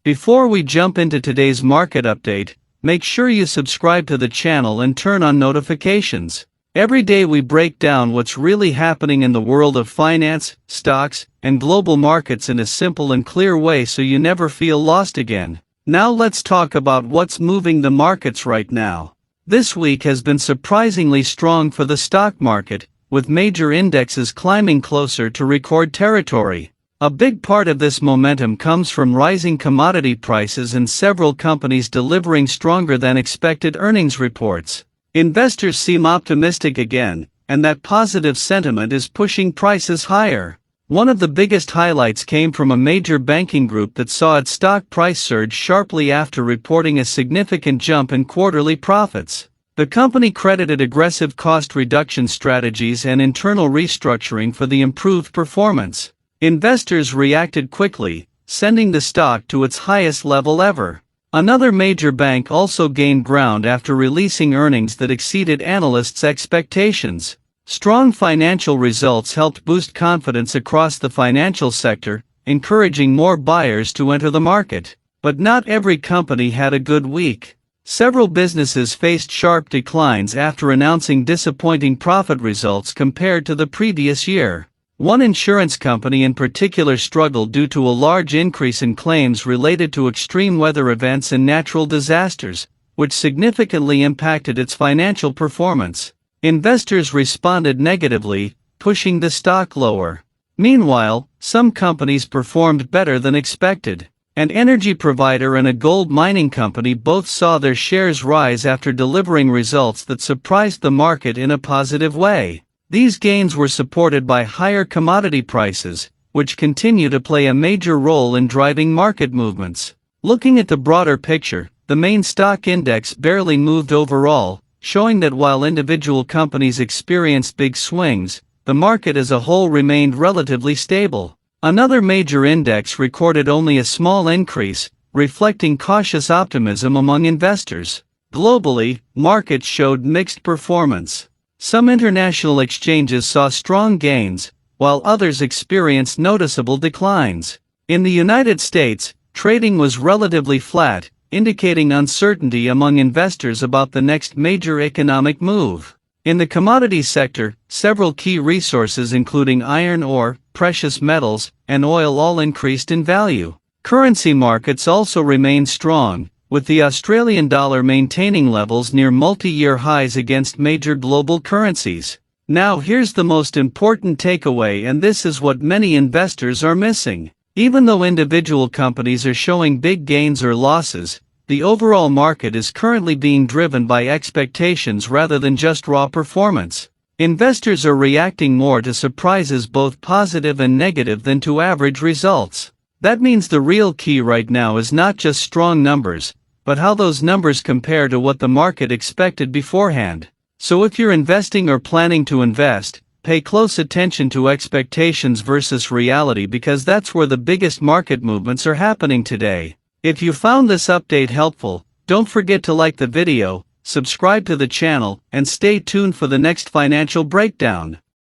Before we jump into today's market update, make sure you subscribe to the channel and turn on notifications. Every day we break down what's really happening in the world of finance, stocks, and global markets in a simple and clear way so you never feel lost again. Now let's talk about what's moving the markets right now. This week has been surprisingly strong for the stock market, with major indexes climbing closer to record territory. A big part of this momentum comes from rising commodity prices and several companies delivering stronger than expected earnings reports. Investors seem optimistic again, and that positive sentiment is pushing prices higher. One of the biggest highlights came from a major banking group that saw its stock price surge sharply after reporting a significant jump in quarterly profits. The company credited aggressive cost reduction strategies and internal restructuring for the improved performance. Investors reacted quickly, sending the stock to its highest level ever. Another major bank also gained ground after releasing earnings that exceeded analysts' expectations. Strong financial results helped boost confidence across the financial sector, encouraging more buyers to enter the market. But not every company had a good week. Several businesses faced sharp declines after announcing disappointing profit results compared to the previous year. One insurance company in particular struggled due to a large increase in claims related to extreme weather events and natural disasters, which significantly impacted its financial performance. Investors responded negatively, pushing the stock lower. Meanwhile, some companies performed better than expected. An energy provider and a gold mining company both saw their shares rise after delivering results that surprised the market in a positive way. These gains were supported by higher commodity prices, which continue to play a major role in driving market movements. Looking at the broader picture, the main stock index barely moved overall, showing that while individual companies experienced big swings, the market as a whole remained relatively stable. Another major index recorded only a small increase, reflecting cautious optimism among investors. Globally, markets showed mixed performance. Some international exchanges saw strong gains, while others experienced noticeable declines. In the United States, trading was relatively flat, indicating uncertainty among investors about the next major economic move. In the commodities sector, several key resources including iron ore, precious metals, and oil all increased in value. Currency markets also remained strong, with the Australian dollar maintaining levels near multi-year highs against major global currencies. Now here's the most important takeaway, and this is what many investors are missing. Even though individual companies are showing big gains or losses, the overall market is currently being driven by expectations rather than just raw performance. Investors are reacting more to surprises, both positive and negative, than to average results. That means the real key right now is not just strong numbers, but how those numbers compare to what the market expected beforehand. So if you're investing or planning to invest, pay close attention to expectations versus reality, because that's where the biggest market movements are happening today. If you found this update helpful, don't forget to like the video, subscribe to the channel, and stay tuned for the next financial breakdown.